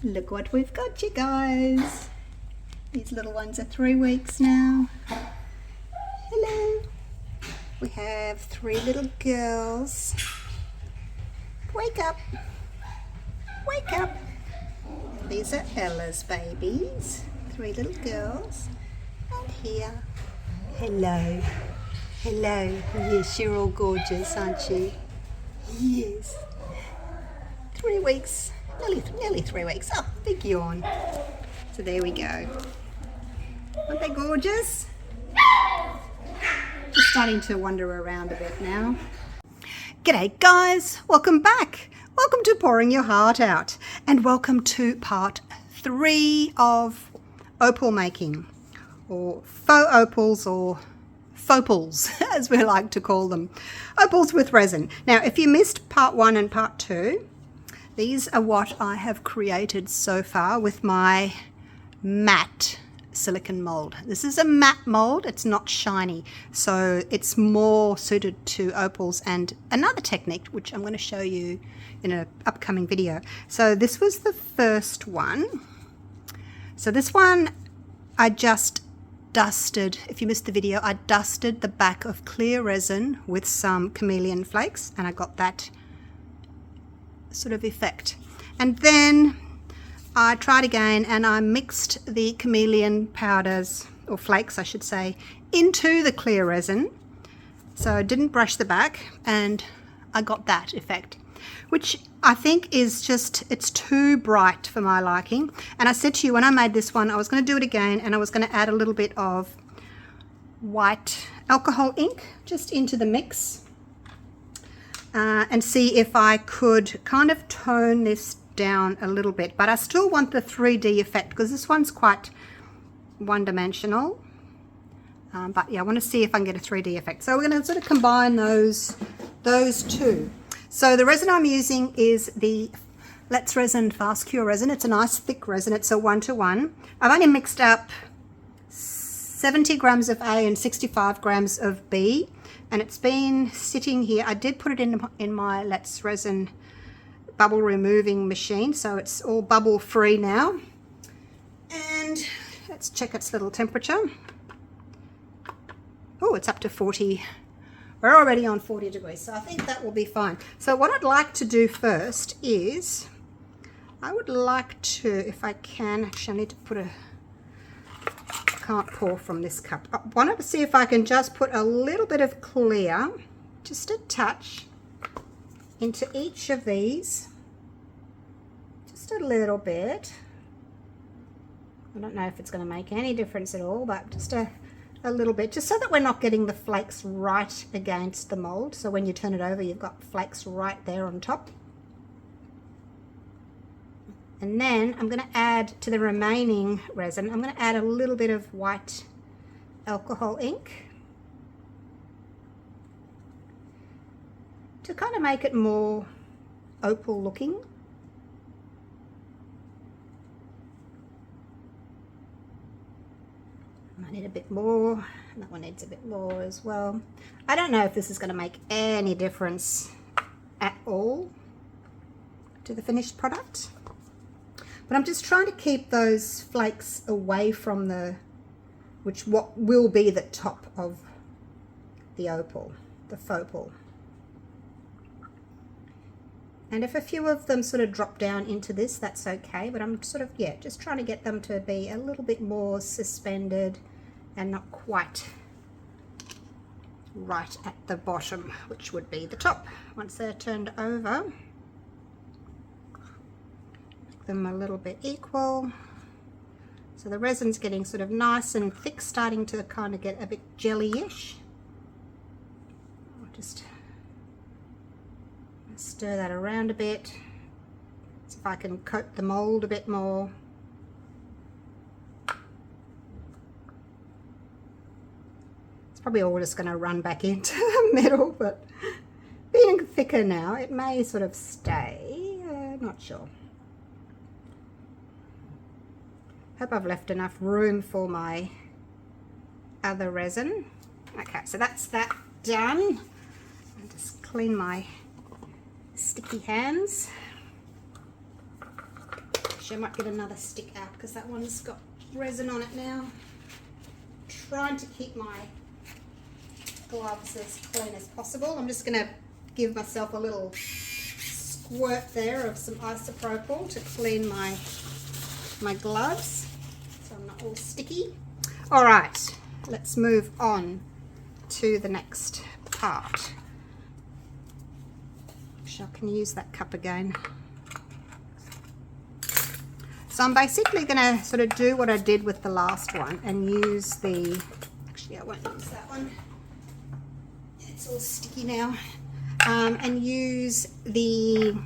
Look what we've got, you guys. These little ones are 3 weeks now. Hello. We have 3 little girls. Wake up. Wake up. These are Ella's babies. 3 little girls. And here. Hello. Hello. Yes, you're all gorgeous, aren't you? Yes. 3 weeks. Nearly 3 weeks. Oh, big yawn. So there we go. Aren't they gorgeous? Just starting to wander around a bit now. G'day guys, welcome back. Welcome to Pouring Your Heart Out, and welcome to part 3 of opal making, or faux opals, or Opals, as we like to call them. Opals with resin. Now, if you missed part 1 and part 2, these are what I have created so far with my matte silicone mold. This is a matte mold, it's not shiny, so it's more suited to opals and another technique which I'm going to show you in an upcoming video. So this was the first one. So this one I just dusted, if you missed the video, I dusted the back of clear resin with some chameleon flakes, and I got that sort of effect. And then I tried again and I mixed the chameleon powders, or flakes I should say, into the clear resin. So I didn't brush the back, and I got that effect, which I think is just, it's too bright for my liking. And I said to you when I made this one, I was going to do it again, and I was going to add a little bit of white alcohol ink just into the mix, and see if I could kind of tone this down a little bit. But I still want the 3D effect because this one's quite one-dimensional. But yeah, I want to see if I can get a 3D effect. So we're going to sort of combine those two. So the resin I'm using is the Let's Resin Fast Cure resin. It's a nice thick resin. It's a 1-to-1. I've only mixed up 70 grams of A and 65 grams of B, and it's been sitting here. I did put it in my Let's Resin bubble removing machine, so it's all bubble free now. And let's check its little temperature. Oh, it's up to 40. We're already on 40 degrees, so I think that will be fine. So what I'd like to do first is, I would like to, if I can, actually I need to put a, can't pour from this cup. I wanted to see if I can just put a little bit of clear, just a touch, into each of these. Just a little bit. I don't know if it's going to make any difference at all, but just a little bit, just so that we're not getting the flakes right against the mold. So when you turn it over, you've got flakes right there on top. And then I'm going to add to the remaining resin, I'm going to add a little bit of white alcohol ink to kind of make it more opal looking. I need a bit more, and that one needs a bit more as well. I don't know if this is going to make any difference at all to the finished product, but I'm just trying to keep those flakes away from what will be the top of the opal, the faux opal. And if a few of them sort of drop down into this, that's okay, but I'm sort of, yeah, just trying to get them to be a little bit more suspended and not quite right at the bottom, which would be the top. Once they're turned over, make them a little bit equal. So the resin's getting sort of nice and thick, starting to kind of get a bit jelly-ish. I'll just stir that around a bit, see if I can coat the mold a bit more. It's probably all just going to run back into the middle, but being thicker now, it may sort of stay, not sure. Hope I've left enough room for my other resin. Okay, so that's that done. I'll just clean my sticky hands. Actually, I might get another stick out because that one's got resin on it now. Trying to keep my gloves as clean as possible. I'm just going to give myself a little squirt there of some isopropyl to clean my gloves so I'm not all sticky. All right, let's move on to the next part. Actually, I can use that cup again. So I'm basically going to sort of do what I did with the last one and use the, actually I won't use that one, it's all sticky now, and use the,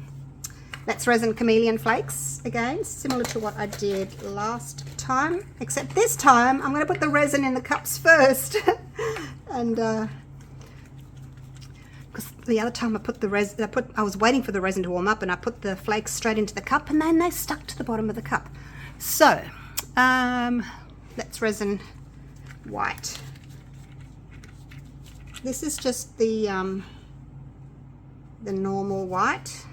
that's Resin Chameleon Flakes again, similar to what I did last time, except this time I'm going to put the resin in the cups first. And because the other time I put the resin, I was waiting for the resin to warm up and I put the flakes straight into the cup and then they stuck to the bottom of the cup. So that's resin white. This is just the normal white.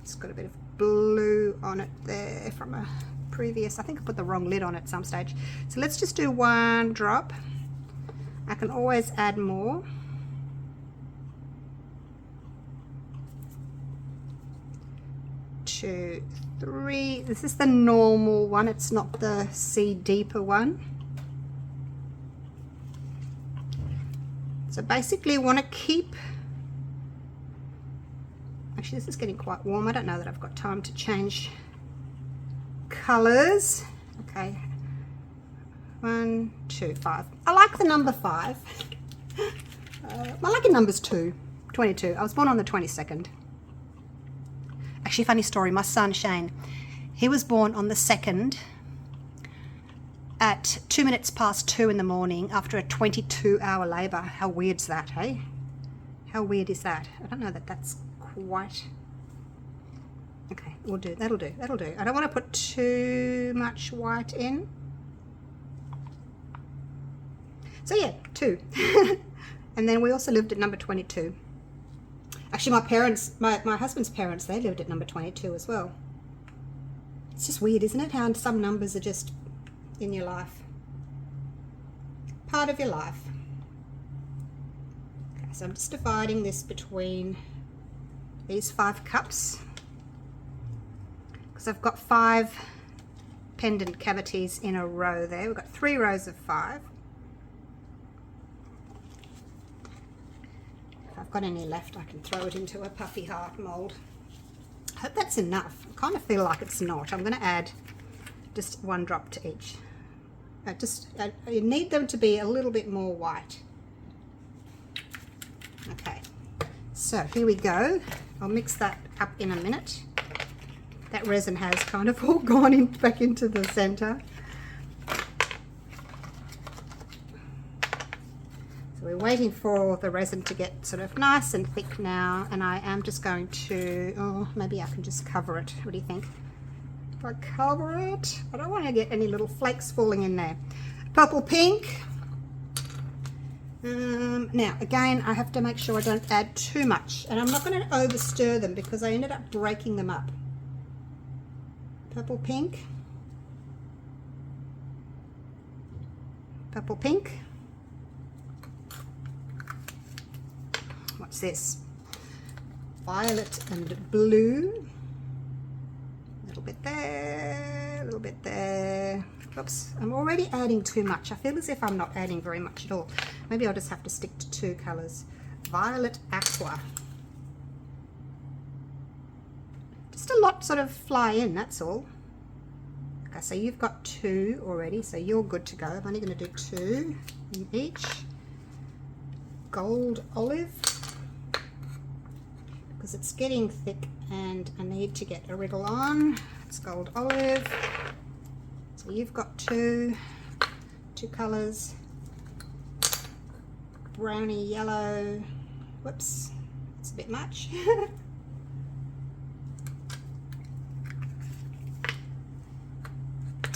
It's got a bit of blue on it there from a previous, I think I put the wrong lid on at some stage. So let's just do one drop. I can always add more. 2, 3. This is the normal one, it's not the See Deeper one. So basically you want to keep, actually this is getting quite warm, I don't know that I've got time to change colours. Okay, 1, 2, 5. I like the number 5. I like in numbers 2, 22. I was born on the 22nd. Actually, funny story, my son Shane, he was born on the 2nd at 2 minutes past 2 in the morning after a 22-hour labour. How weird's that, hey? How weird is that? I don't know that that's quite... Okay, we'll do, that'll do. I don't want to put too much white in. So yeah, 2. And then we also lived at number 22. Actually, my parents, my husband's parents, they lived at number 22 as well. It's just weird, isn't it? How some numbers are just in your life. Part of your life. Okay, so I'm just dividing this between these 5 cups. Because I've got 5 pendant cavities in a row there. We've got 3 rows of 5. If I've got any left, I can throw it into a puffy heart mould. I hope that's enough. I kind of feel like it's not. I'm going to add just 1 drop to each. You need them to be a little bit more white. Okay, so here we go. I'll mix that up in a minute. That resin has kind of all gone in, back into the center. So we're waiting for the resin to get sort of nice and thick now, and I am just going to, oh, maybe I can just cover it. What do you think? If I cover it, I don't want to get any little flakes falling in there. Purple pink. Now again, I have to make sure I don't add too much, and I'm not going to over stir them because I ended up breaking them up. Purple pink. Purple pink. What's this? Violet and blue. A little bit there, a little bit there. Oops, I'm already adding too much. I feel as if I'm not adding very much at all. Maybe I'll just have to stick to 2 colors. Violet aqua. Just a lot sort of fly in, that's all. Okay, so you've got 2 already, so you're good to go. I'm only going to do 2 in each. Gold olive, because it's getting thick and I need to get a wriggle on. It's gold olive. So you've got 2 colors. Browny yellow. Whoops, it's a bit much.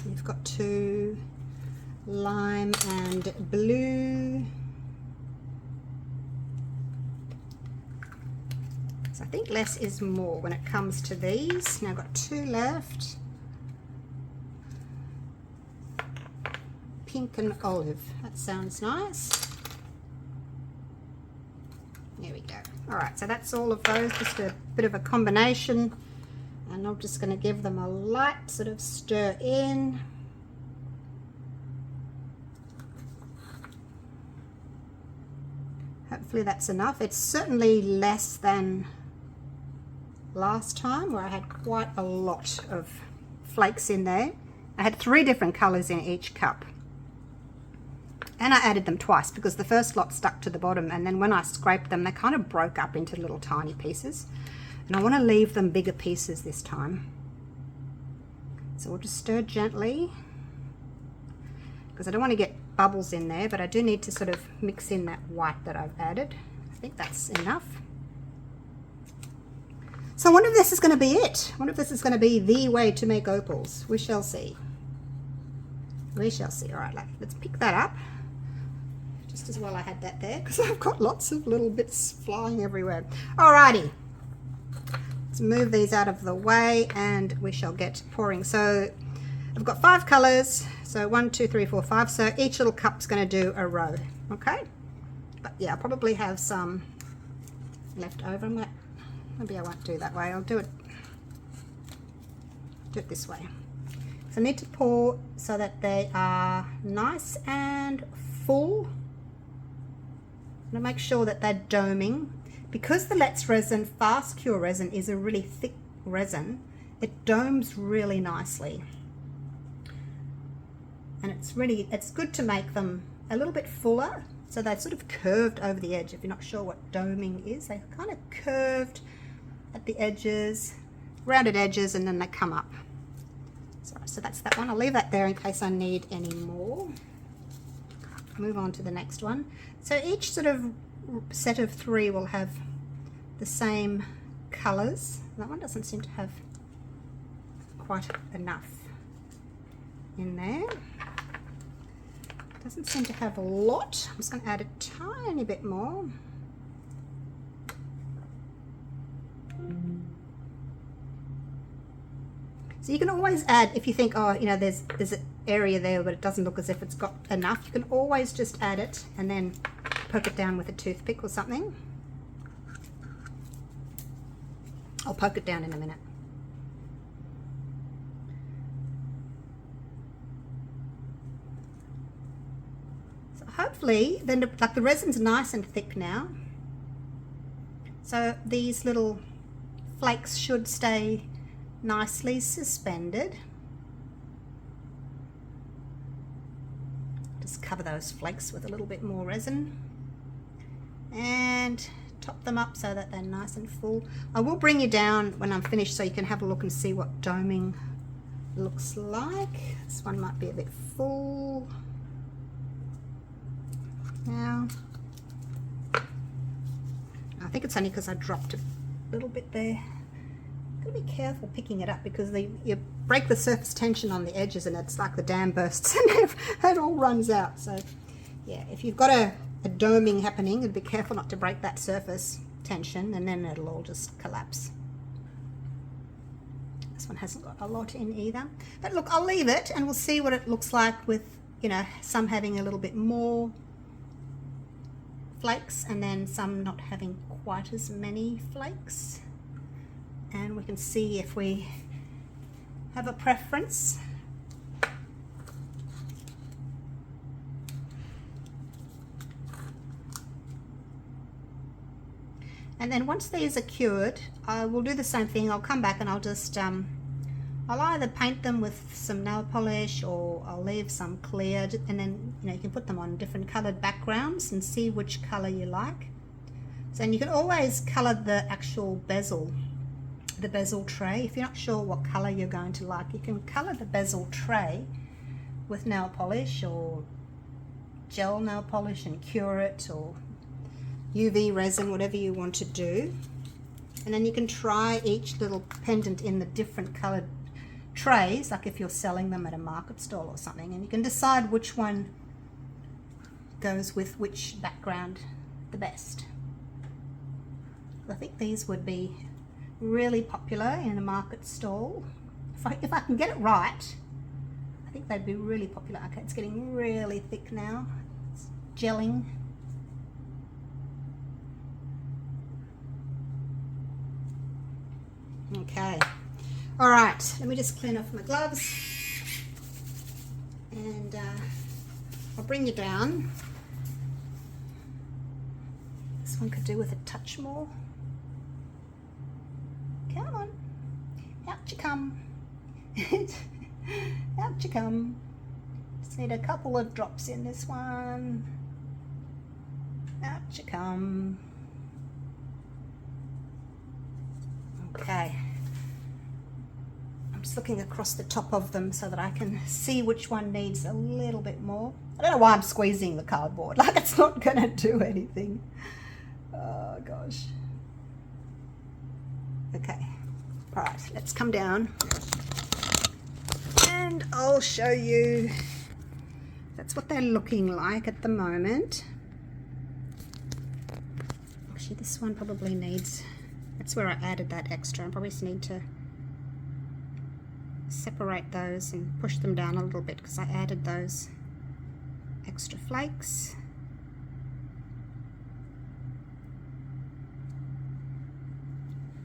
You've got 2 lime and blue. So I think less is more when it comes to these. Now I've got 2 left. pink and olive. That sounds nice. There we go. All right, so that's all of those, just a bit of a combination. And I'm just going to give them a light sort of stir in. Hopefully that's enough. It's certainly less than last time where I had quite a lot of flakes in there. I had 3 different colors in each cup. And I added them twice because the first lot stuck to the bottom, and then when I scraped them, they kind of broke up into little tiny pieces. And I want to leave them bigger pieces this time. So we'll just stir gently because I don't want to get bubbles in there, but I do need to sort of mix in that white that I've added. I think that's enough. So I wonder if this is going to be it. I wonder if this is going to be the way to make opals. We shall see. We shall see. All right, let's pick that up. Just as well I had that there because I've got lots of little bits flying everywhere. Alrighty, let's move these out of the way and we shall get pouring. So I've got 5 colors, so 1, 2, 3, 4, 5. So each little cup's going to do a row, okay? But yeah, I'll probably have some left over. Maybe I won't do that way. I'll do it this way. So I need to pour so that they are nice and full. I'm going to make sure that they're doming. Because the Let's Resin Fast Cure resin is a really thick resin, it domes really nicely. And it's good to make them a little bit fuller, so they're sort of curved over the edge. If you're not sure what doming is, they're kind of curved at the edges, rounded edges, and then they come up. So that's that one. I'll leave that there in case I need any more. Move on to the next one. So each sort of set of 3 will have the same colors. That one doesn't seem to have quite enough in there. Doesn't seem to have a lot. I'm just going to add a tiny bit more. So you can always add, if you think, oh, you know, there's an area there but it doesn't look as if it's got enough, you can always just add it and then poke it down with a toothpick or something. I'll poke it down in a minute. So hopefully, then like the resin's nice and thick now. So these little flakes should stay nicely suspended. Just cover those flakes with a little bit more resin and top them up so that they're nice and full. I will bring you down when I'm finished so you can have a look and see what doming looks like. This one might be a bit full now. I think it's only because I dropped a little bit there. Gotta be careful picking it up because you break the surface tension on the edges and it's like the dam bursts and it all runs out. So yeah, if you've got a doming happening, be careful not to break that surface tension and then it'll all just collapse. This one hasn't got a lot in either. But look, I'll leave it and we'll see what it looks like with, you know, some having a little bit more flakes and then some not having quite as many flakes. And we can see if we have a preference. And then once these are cured, I will do the same thing. I'll come back and I'll just, I'll either paint them with some nail polish or I'll leave some clear, and then, you know, you can put them on different colored backgrounds and see which color you like. So, and you can always color the actual bezel, the bezel tray. If you're not sure what color you're going to like, you can color the bezel tray with nail polish or gel nail polish and cure it, or UV resin, whatever you want to do. And then you can try each little pendant in the different colored trays, like if you're selling them at a market stall or something, and you can decide which one goes with which background the best. I think these would be really popular in a market stall. If I can get it right, I I think they'd be really popular. Okay, it's getting really thick now. It's gelling. Okay. All right, let me just clean off my gloves. And I'll bring you down. This one could do with a touch more. Come on. Out you come. Out you come. Just need a couple of drops in this one. Out you come. Okay. I'm just looking across the top of them so that I can see which one needs a little bit more. I don't know why I'm squeezing the cardboard. Like, it's not going to do anything. Oh, gosh. Okay. All right, let's come down. And I'll show you. That's what they're looking like at the moment. Actually, this one probably needs... That's where I added that extra. I probably just need to separate those and push them down a little bit because I added those extra flakes.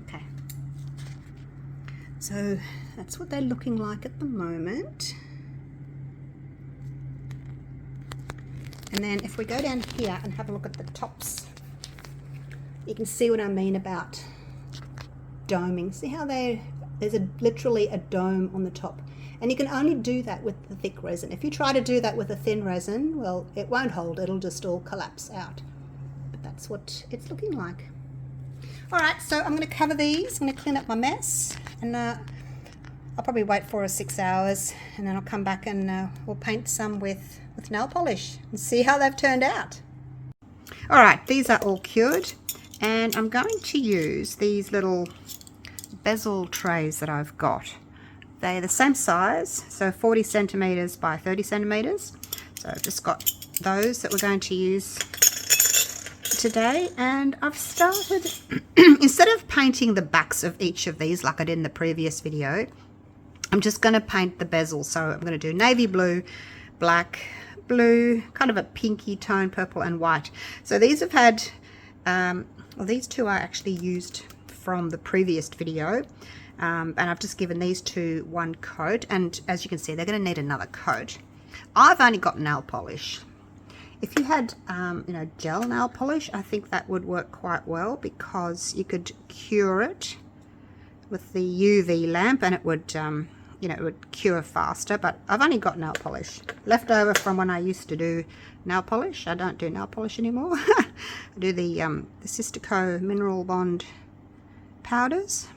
Okay. So that's what they're looking like at the moment. And then if we go down here and have a look at the tops, you can see what I mean about doming. See how there's literally a dome on the top, and you can only do that with the thick resin. If you try to do that with a thin resin, well, it won't hold, it'll just all collapse out. But that's what it's looking like. All right, so I'm going to cover these. I'm going to clean up my mess, and I'll probably wait 4 or 6 hours, and then I'll come back and we'll paint some with nail polish and see how they've turned out. All right, these are all cured, and I'm going to use these little bezel trays that I've got. They're the same size, so 40 centimeters by 30 centimeters. So I've just got those that we're going to use today, and I've started instead of painting the backs of each of these like I did in the previous video, I'm just going to paint the bezels. So I'm going to do navy blue, black, blue, kind of a pinky tone, purple and white. So these have had well, these two are actually used from the previous video, and I've just given these two one coat, and as you can see, they're going to need another coat. I've only got nail polish. If you had you know, gel nail polish, I think that would work quite well, because you could cure it with the UV lamp and it would you know, it would cure faster. But I've only got nail polish left over from when I used to do nail polish. I don't do nail polish anymore. I do the Sistico Mineral Bond powders,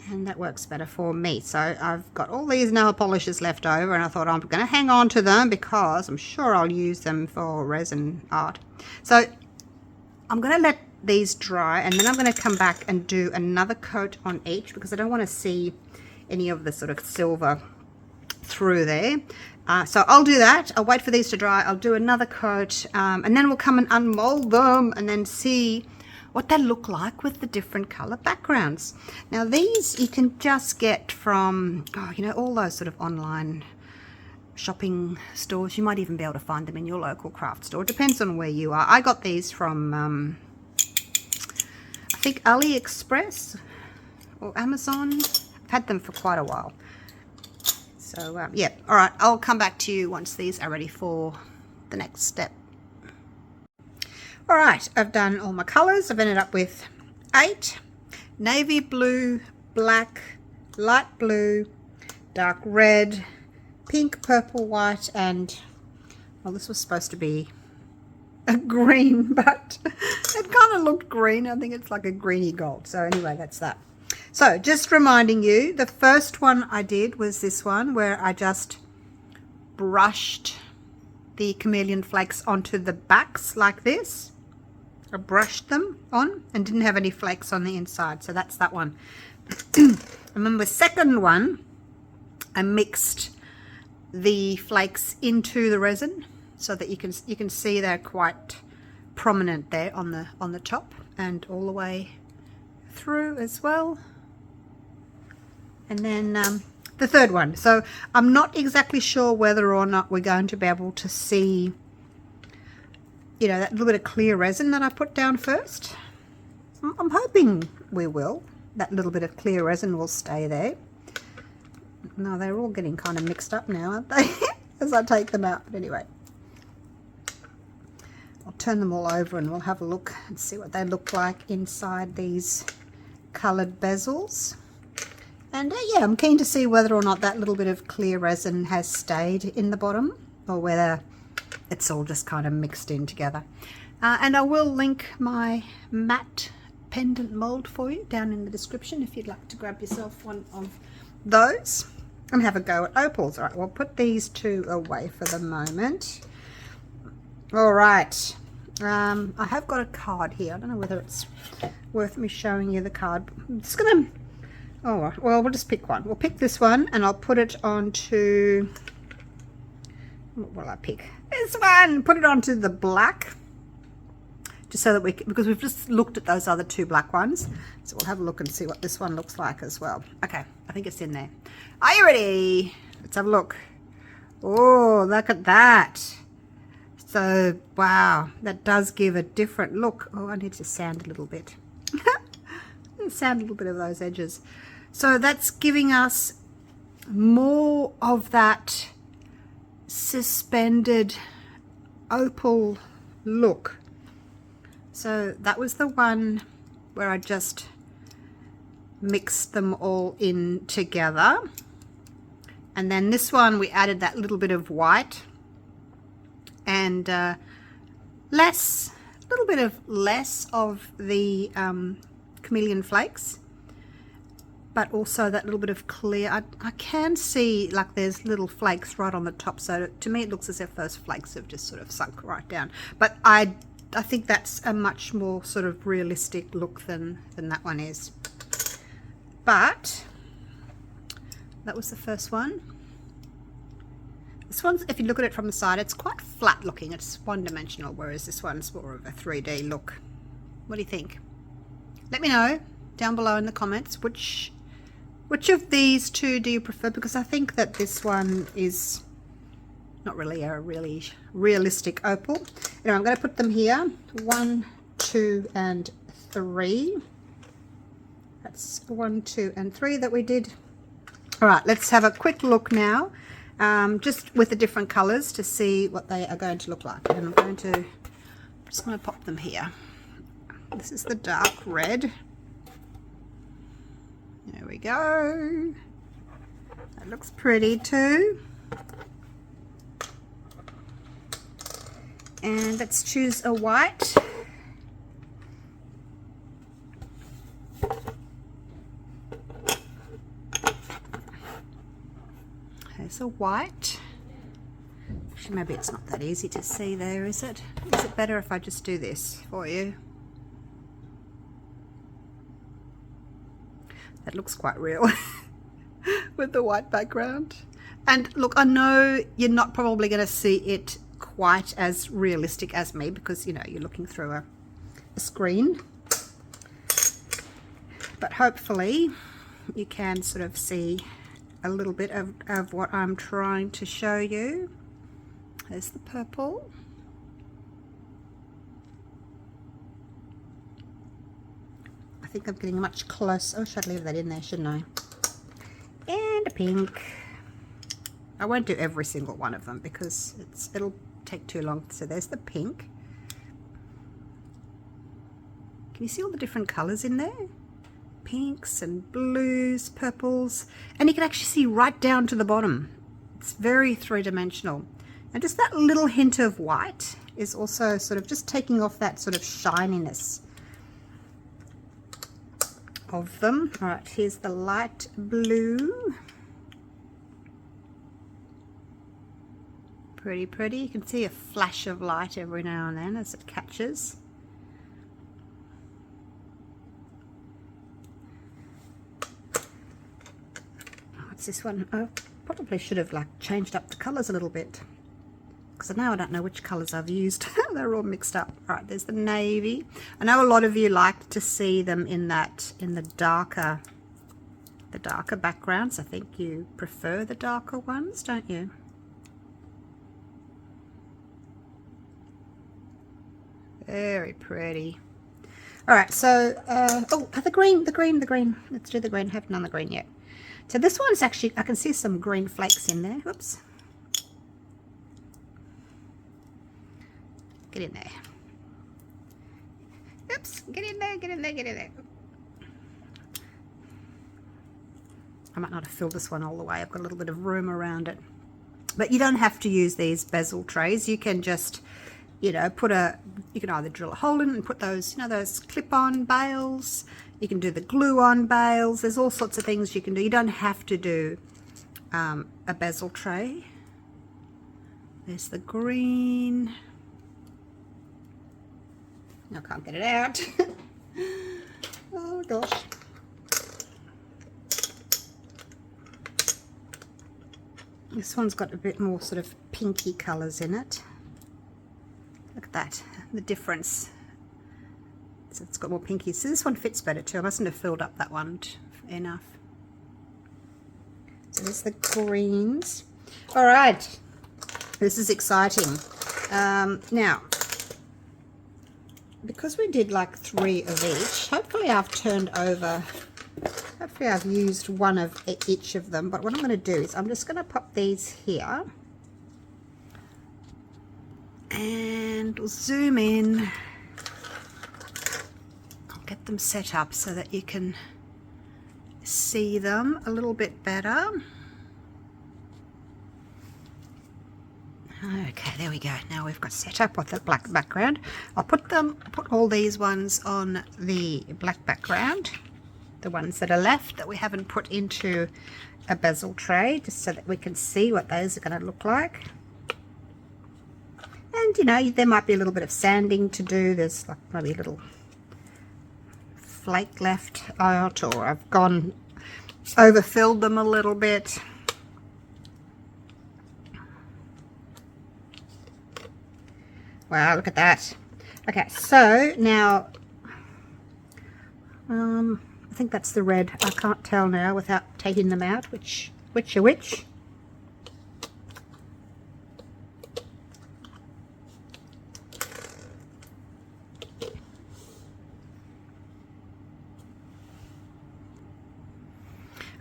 and that works better for me. So I've got all these nail polishes left over, and I thought I'm going to hang on to them because I'm sure I'll use them for resin art. So I'm going to let these dry, and then I'm going to come back and do another coat on each, because I don't want to see any of the sort of silver through there. So I'll do that. I'll wait for these to dry. I'll do another coat, and then we'll come and unmold them and then see what they look like with the different color backgrounds. Now these you can just get from, oh, you know, all those sort of online shopping stores. You might even be able to find them in your local craft store. It depends on where you are. I got these from I think AliExpress or Amazon. I've had them for quite a while. So yeah, all right, I'll come back to you once these are ready for the next step. All right, I've done all my colors. I've ended up with 8: navy blue, black, light blue, dark red, pink, purple, white, and, well, this was supposed to be a green, but it kind of looked green. I think it's like a greeny gold. So anyway, that's that. So just reminding you, the first one I did was this one, where I just brushed the chameleon flakes onto the backs like this. I brushed them on and didn't have any flakes on the inside. So that's that one. And then the second one, I mixed the flakes into the resin so that you can see they're quite prominent there on the top and all the way through as well. And then the third one. So I'm not exactly sure whether or not we're going to be able to see, you know, that little bit of clear resin that I put down first. I'm hoping we will. That little bit of clear resin will stay there. No, they're all getting kind of mixed up now, aren't they? As I take them out. But anyway, I'll turn them all over and we'll have a look and see what they look like inside these coloured bezels. And yeah, I'm keen to see whether or not that little bit of clear resin has stayed in the bottom or whether it's all just kind of mixed in together. And I will link my matte pendant mold for you down in the description if you'd like to grab yourself one of those and have a go at opals. All right, we'll put these two away for the moment. All right, I have got a card here. I don't know whether it's worth me showing you the card. I'm just gonna, oh well, we'll just pick one. We'll pick this one and I'll put it onto, what will I pick? This one. Put it onto the black, just so that we, because we've just looked at those other two black ones, so we'll have a look and see what this one looks like as well. Okay, I think it's in there. Are you ready? Let's have a look. Oh, look at that. So wow, that does give a different look. Oh, I need to sand a little bit. Sand a little bit of those edges. So that's giving us more of that suspended opal look. So that was the one where I just mixed them all in together, and then this one we added that little bit of white and a little bit of less of the chameleon flakes, but also that little bit of clear. I can see like there's little flakes right on the top, so to me it looks as if those flakes have just sort of sunk right down, but I think that's a much more sort of realistic look than that one is. But that was the first one. This one's, if you look at it from the side, it's quite flat looking. It's one-dimensional, whereas this one's more of a 3D look. What do you think? Let me know down below in the comments which of these two do you prefer, because I think that this one is not really a really realistic opal. Anyway, I'm going to put them here. 1, 2, and 3. That's 1, 2, and 3 that we did. All right, let's have a quick look now, just with the different colors to see what they are going to look like. And I'm just going to pop them here. This is the dark red. There we go. That looks pretty too. And let's choose a white. There's a white. Actually, maybe it's not that easy to see there, is it? Is it better if I just do this for you? That looks quite real with the white background. And look, I know you're not probably going to see it quite as realistic as me, because you know you're looking through a screen, but hopefully you can sort of see a little bit of what I'm trying to show you. There's the purple. I think I'm getting much closer. Oh, should I leave that in there, shouldn't I? And a pink. I won't do every single one of them because it'll take too long. So there's the pink. Can you see all the different colors in there? Pinks and blues, purples, and you can actually see right down to the bottom. It's very three-dimensional. And just that little hint of white is also sort of just taking off that sort of shininess of them. All right, here's the light blue. Pretty pretty. You can see a flash of light every now and then as it catches. What's this one? Oh, probably should have like changed up the colors a little bit, because now I don't know which colors I've used. They're all mixed up. All right, there's the navy. I know a lot of you like to see them in the darker the darker backgrounds. I think you prefer the darker ones, don't you? Very pretty. All right, so the green. Let's do the green. Haven't done the green yet. So this one's actually, I can see some green flakes in there. Whoops. Get in there. Oops, get in there, get in there, get in there. I might not have filled this one all the way. I've got a little bit of room around it. But you don't have to use these bezel trays. You can just, you know, you can either drill a hole in and put those, you know, those clip-on bales. You can do the glue-on bales. There's all sorts of things you can do. You don't have to do a bezel tray. There's the green. I can't get it out. Oh gosh. This one's got a bit more sort of pinky colours in it. Look at that, the difference. So it's got more pinky. So this one fits better too. I mustn't have filled up that one enough. So there's the greens. All right, this is exciting. Now, because we did like 3 of each, hopefully I've used one of each of them. But what I'm going to do is I'm just going to pop these here and we'll zoom in. I'll get them set up so that you can see them a little bit better. Okay, there we go. Now we've got set up with the black background. I'll put all these ones on the black background, the ones that are left that we haven't put into a bezel tray, just so that we can see what those are going to look like. And you know, there might be a little bit of sanding to do. There's like maybe a little flake left out, or I've gone overfilled them a little bit. Wow, look at that. Okay, so now I think that's the red. I can't tell now without taking them out which are which.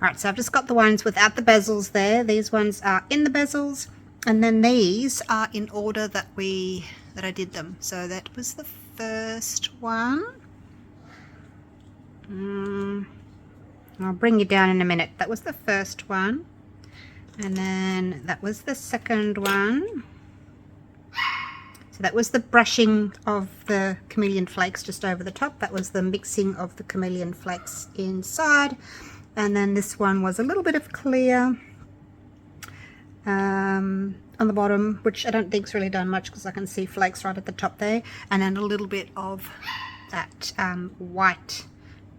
All right, so I've just got the ones without the bezels there. These ones are in the bezels, and then these are in order that I did them. So that was the first one. I'll bring you down in a minute. That was the first one, and then that was the second one. So that was the brushing of the chameleon flakes just over the top. That was the mixing of the chameleon flakes inside. And then this one was a little bit of clear on the bottom, which I don't think's really done much because I can see flakes right at the top there, and then a little bit of that white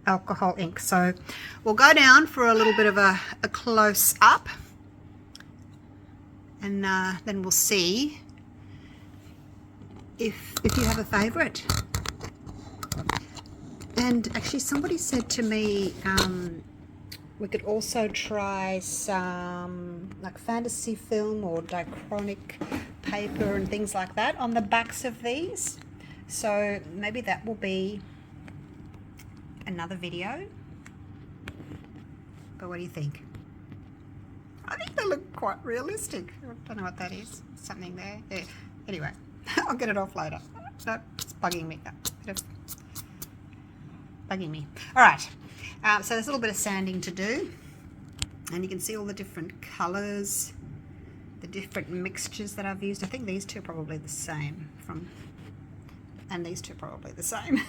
alcohol ink. So we'll go down for a little bit of a close up, and then we'll see if you have a favorite. And actually somebody said to me we could also try some like fantasy film or diachronic paper and things like that on the backs of these. So maybe that will be another video. But what do you think? I think they look quite realistic. I don't know what that is. Something there. Yeah. Anyway, I'll get it off later. No, it's bugging me. Bugging me. All right. So there's a little bit of sanding to do, and you can see all the different colours, the different mixtures that I've used. I think these two are probably the same, and these two are probably the same.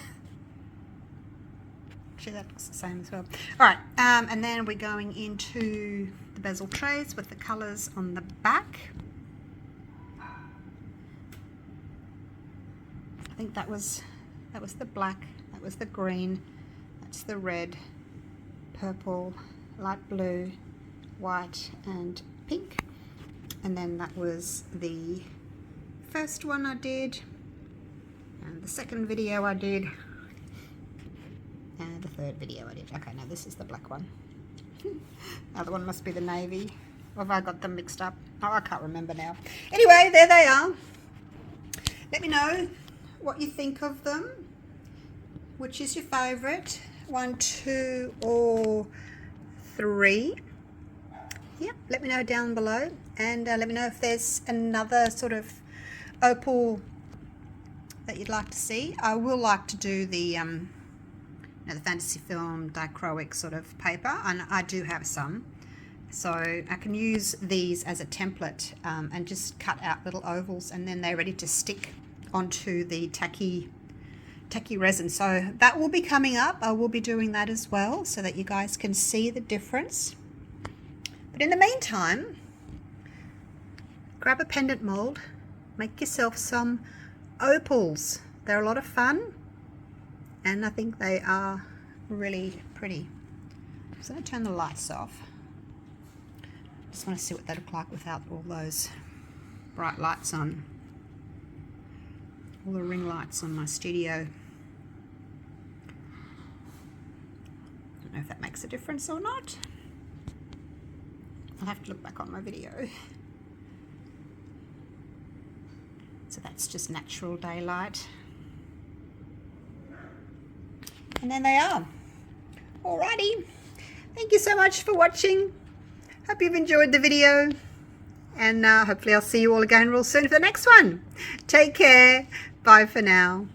Actually, that looks the same as well. All right, and then we're going into the bezel trays with the colours on the back. I think that was the black, that was the green, that's the red, purple, light blue, white and pink, and then that was the first one I did, and the second video I did, and the third video I did. Okay, now this is the black one. The other one must be the navy. Or have I got them mixed up? Oh, I can't remember now. Anyway, there they are. Let me know what you think of them. Which is your favourite? 1, 2, or 3? Yeah, let me know down below. And let me know if there's another sort of opal that you'd like to see. I will like to do the the fantasy film dichroic sort of paper, and I do have some. So I can use these as a template and just cut out little ovals, and then they're ready to stick onto the tacky resin. So that will be coming up. I will be doing that as well so that you guys can see the difference. But in the meantime, grab a pendant mold, make yourself some opals. They're a lot of fun, and I think they are really pretty. I'm just going to turn the lights off. Just want to see what they look like without all those bright lights on. All the ring lights on my studio. Don't know if that makes a difference or not. I'll have to look back on my video. So that's just natural daylight. And then they are. Alrighty. Thank you so much for watching. Hope you've enjoyed the video. And hopefully I'll see you all again real soon for the next one. Take care. Bye for now.